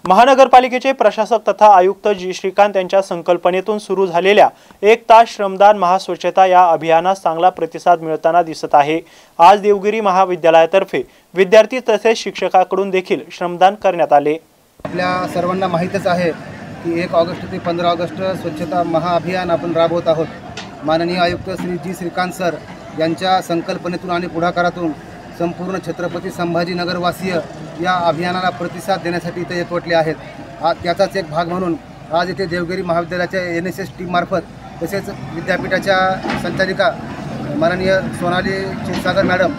महानगरपालिकेचे प्रशासक तथा आयुक्त जी श्रीकांत यांच्या संकल्पनेतून सुरू झालेल्या 1 तास श्रमदान महास्वच्छता या अभियानास चांगला प्रतिसाद मिळताना दिसत आहे। आज देवगिरी महाविद्यालयातर्फे विद्यार्थी तसेच शिक्षकांकडून देखील श्रमदान करण्यात आले। आपल्या सर्वांना माहीतच आहे की 1 ऑगस्ट ते 15 ऑगस्ट स्वच्छता महाअभियान आपण राबवत आहोत। माननीय आयुक्त श्री जी श्रीकांत सर यांच्या संकल्पनेतून आणि पुढाकारातून संपूर्ण छत्रपती संभाजीनगरवासीय या अभियानाला प्रतिसाद देण्यासाठी इथे एकवटले आहेत। त्याचाच एक भाग म्हणून आज इथे देवगिरी महाविद्यालयाच्या NSS टीममार्फत तसेच विद्यापीठाच्या संचालिका माननीय सोनाली क्षीरसागर मॅडम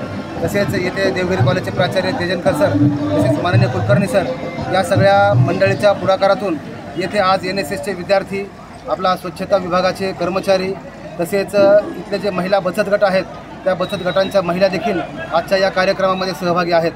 तसेच येथे देवगिरी कॉलेजचे प्राचार्य तेजनकर सर तसेच माननीय कुलकर्णी सर या सगळ्या मंडळीच्या पुढाकारातून येथे आज NSSचे विद्यार्थी, आपला स्वच्छता विभागाचे कर्मचारी तसेच इथले जे महिला बचत गट आहेत त्या बचत गटांच्या महिला देखील आजच्या या कार्यक्रमामध्ये सहभागी आहेत।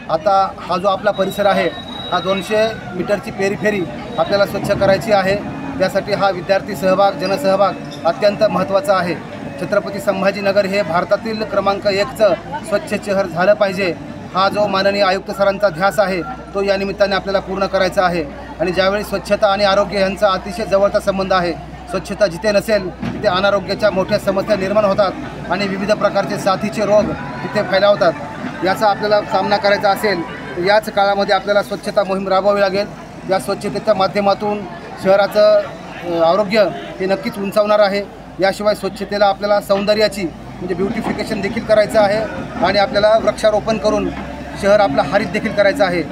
आता हा जो आपला परिसर आहे हा 200 मीटरची पेरीफेरी आपल्याला स्वच्छ करायची आहे। त्यासाठी हा विद्यार्थी सहभाग, जनसहभाग अत्यंत महत्त्वाचा आहे। छत्रपती संभाजीनगर हे भारतातील क्रमांक 1चं स्वच्छ शहर झालं पाहिजे हा जो माननीय आयुक्त सरांचा ध्यास आहे तो या निमित्ताने आपल्याला पूर्ण करायचा आहे। आणि ज्यावेळी स्वच्छता आणि आरोग्य यांचा अतिशय जवळचा संबंध आहे, स्वच्छता जिथे नसेल तिथे अनारोग्याच्या मोठ्या समस्या निर्माण होतात आणि विविध प्रकारचे साथीचे रोग तिथे फैलावतात। याचा आपल्याला सामना करायचा असेल तर याच काळामध्ये आपल्याला स्वच्छता मोहीम राबवावी लागेल। या स्वच्छतेच्या माध्यमातून शहराचं आरोग्य हे नक्कीच उंचावणार आहे। याशिवाय स्वच्छतेला आपल्याला सौंदर्याची म्हणजे ब्युटिफिकेशन देखील करायचं आहे आणि आपल्याला वृक्षारोपण करून शहर आपलं हरित देखील करायचं आहे।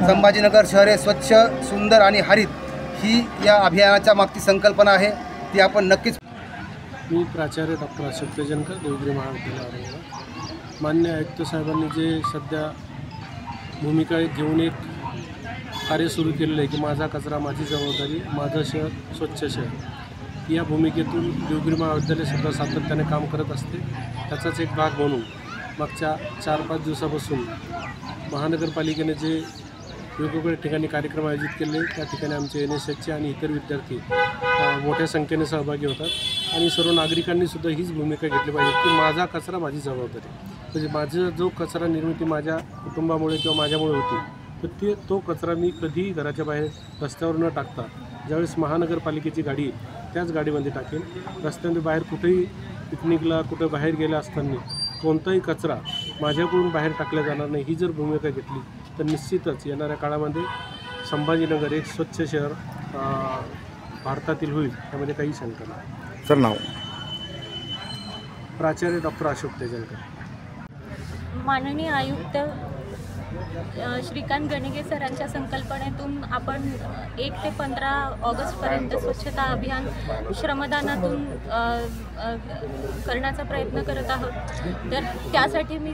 संभाजीनगर शहर हे स्वच्छ, सुंदर आणि हरित ही या अभियानाच्या मागची संकल्पना आहे, ती आपण नक्कीच। मी प्राचार्य डॉक्टर अशोक तेजनकर, देवगिरी महाविद्यालय। मान्य आयुक्त साहेबांनी जे सध्या भूमिका घेऊन एक कार्य सुरू केलेलं आहे की माझा कचरा माझी जबाबदारी, माझं शहर स्वच्छ शहर, या भूमिकेतून देवगिरी महाविद्यालयसुद्धा सातत्याने काम करत असते। त्याचाच एक भाग म्हणून मागच्या 4-5 दिवसापासून महानगरपालिकेने जे वेगवेगळ्या ठिकाणी कार्यक्रम आयोजित केले त्या ठिकाणी आमचे NSSचे आणि इतर विद्यार्थी मोठ्या संख्येने सहभागी होतात आणि सर्व नागरिकांनीसुद्धा हीच भूमिका घेतली पाहिजे की माझा कचरा माझी जबाबदारी। म्हणजे माझं जो कचरा निर्मिती माझ्या कुटुंबामुळे किंवा माझ्यामुळे होती तर तो कचरा मी कधीही घराच्या बाहेर रस्त्यावर न टाकता ज्यावेळेस महानगरपालिकेची गाडी येईल त्याच गाडीमध्ये टाकेन। रस्त्यामध्ये बाहेर कुठेही पिकनिकला कुठे बाहेर गेल्या असताना कोणताही कचरा माझ्याकडून बाहेर टाकला जाणार नाही ही जर भूमिका घेतली तर निश्चितच येणाऱ्या काळामध्ये संभाजीनगर एक स्वच्छ शहर भारतातील होईल, त्यामध्ये काही शंका नाही। सर नाव? प्राचार्य डॉक्टर अशोक तेजनकर। माननीय आयुक्त श्रीकांत गणगे सरांच्या संकल्पनेतून आपण 1 ते 15 ऑगस्टपर्यंत स्वच्छता अभियान श्रमदानातून करण्याचा प्रयत्न करत आहोत। तर त्यासाठी मी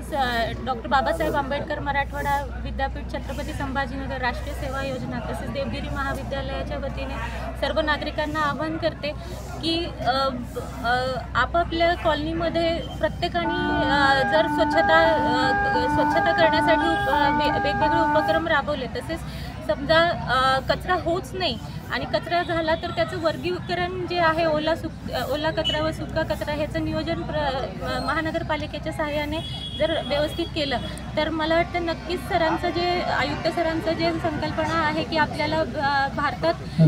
डॉक्टर बाबासाहेब आंबेडकर मराठवाडा विद्यापीठ छत्रपती संभाजीनगर राष्ट्रीय सेवा योजना तसेच देवगिरी महाविद्यालयाच्या वतीने सर्व नागरिकांना आवाहन करते की आपापल्या कॉलनीमध्ये प्रत्येकाने जर स्वच्छता करण्यासाठी वेगवेगळे उपक्रम राबवले, तसेच समजा कचरा होच नाही आणि कचरा झाला तर त्याचं वर्गीकरण जे आहे ओला कचरा व सुका कचरा ह्याचं नियोजन महानगरपालिकेच्या सहाय्याने जर व्यवस्थित केलं तर मला वाटतं नक्कीच सरांचं जे आयुक्त सरांचं जे संकल्पना आहे की आपल्याला भारतात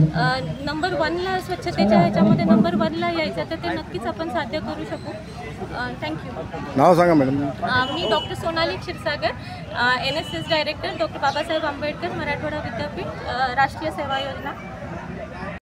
नंबर 1ला स्वच्छतेच्या ह्याच्यामध्ये नंबर 1ला यायचं तर ते नक्कीच आपण साध्य करू शकू। थँक्यू। नाव सांगा मॅडम? मी doctor Sonali Kshirsagar, NSS director, doctor Babasaheb Ambedkar Marathwada Vidyapeeth राष्ट्रीय सेवा योजना।